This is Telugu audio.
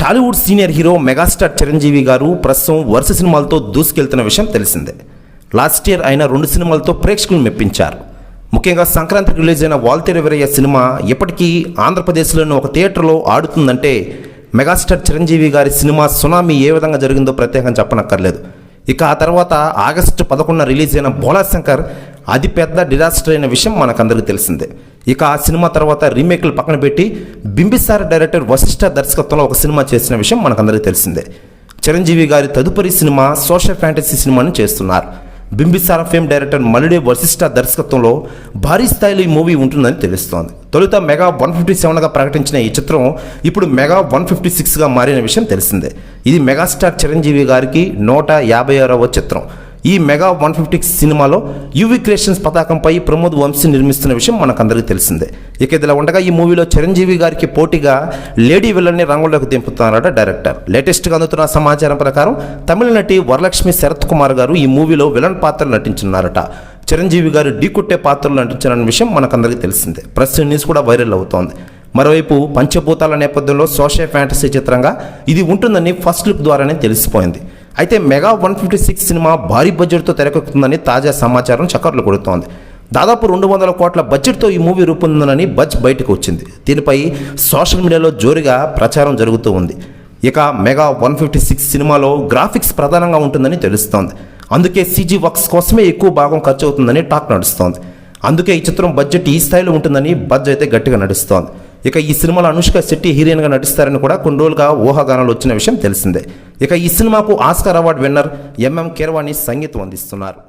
Tollywood senior hero megastar Chiranjeevi గారు ప్రస్తుతం వరుస సినిమాలతో దూసుకెళ్తున్న విషయం తెలిసిందే. లాస్ట్ ఇయర్ ఆయన 2 సినిమాలతో ప్రేక్షకులను మెప్పించారు. ముఖ్యంగా సంక్రాంతికి రిలీజ్ అయిన వాల్తేరు వీరయ్య సినిమా ఇప్పటికీ ఆంధ్రప్రదేశ్లోని ఒక థియేటర్లో ఆడుతుందంటే మెగాస్టార్ చిరంజీవి గారి సినిమా సునామీ ఏ విధంగా జరిగిందో ప్రత్యేకంగా చెప్పనక్కర్లేదు. ఇక ఆ తర్వాత ఆగస్టు 11న రిలీజ్ అయిన బోలాశంకర్ అది పెద్ద డిజాస్టర్ అయిన విషయం మనకందరికీ తెలిసిందే. ఇక ఆ సినిమా తర్వాత రీమేక్లు పక్కన పెట్టి బింబిసార డైరెక్టర్ వశిష్ఠ దర్శకత్వంలో ఒక సినిమా చేసిన విషయం మనకందరికీ తెలిసిందే. చిరంజీవి గారి తదుపరి సినిమా సోషల్ ఫ్యాంటసీ సినిమాని చేస్తున్నారు. బింబిసార ఫేమ్ డైరెక్టర్ మల్లిడే వశిష్ఠ దర్శకత్వంలో భారీ స్థాయిలో ఈ మూవీ ఉంటుందని తెలుస్తోంది. తొలుత మెగా 157గా ప్రకటించిన ఈ చిత్రం ఇప్పుడు మెగా 156గా మారిన విషయం తెలిసిందే. ఇది మెగాస్టార్ చిరంజీవి గారికి 156వ చిత్రం. ఈ మెగా 156 సినిమాలో యువి క్రియేషన్స్ పతాకంపై ప్రమోద్ వంశీ నిర్మిస్తున్న విషయం మనకందరికీ తెలిసిందే. ఇక ఇదిలా ఉండగా ఈ మూవీలో చిరంజీవి గారికి పోటీగా లేడీ విలన్ని రంగంలోకి దింపుతున్నారట డైరెక్టర్. లేటెస్ట్గా అందుతున్న సమాచారం ప్రకారం తమిళ నటి వరలక్ష్మి శరత్ కుమార్ గారు ఈ మూవీలో విలన్ పాత్రలు నటించున్నారట. చిరంజీవి గారు ఢీకొట్టే పాత్రలు నటించారన్న విషయం మనకందరికీ తెలిసిందే. ప్రస్తుత న్యూస్ కూడా వైరల్ అవుతోంది. మరోవైపు పంచభూతాల నేపథ్యంలో సోషల్ ఫ్యాంటసీ చిత్రంగా ఇది ఉంటుందని ఫస్ట్ లుక్ ద్వారానే తెలిసిపోయింది. అయితే మెగా 156 సినిమా భారీ బడ్జెట్తో తెరకెక్కుతుందని తాజా సమాచారం చక్కర్లు కొడుతోంది. దాదాపు 200 కోట్ల బడ్జెట్తో ఈ మూవీ రూపొందిందని బయటకు వచ్చింది. దీనిపై సోషల్ మీడియాలో జోరుగా ప్రచారం జరుగుతూ ఉంది. ఇక మెగా 156 సినిమాలో గ్రాఫిక్స్ ప్రధానంగా ఉంటుందని తెలుస్తోంది. అందుకే CG వర్క్స్ కోసమే ఎక్కువ భాగం ఖర్చు అవుతుందని టాక్ నడుస్తోంది. అందుకే ఈ చిత్రం బడ్జెట్ ఈ స్థాయిలో ఉంటుందని అయితే గట్టిగా నడుస్తోంది. ఇక ఈ సినిమాలో అనుష్క శెట్టి హీరోయిన్గా నటిస్తారని కూడా కొన్ని రోజులుగా ఊహాగానాలు వచ్చిన విషయం తెలిసిందే. ఇక ఈ సినిమాకు Oscar award winner MM Keeravani సంగీతం అందిస్తున్నారు.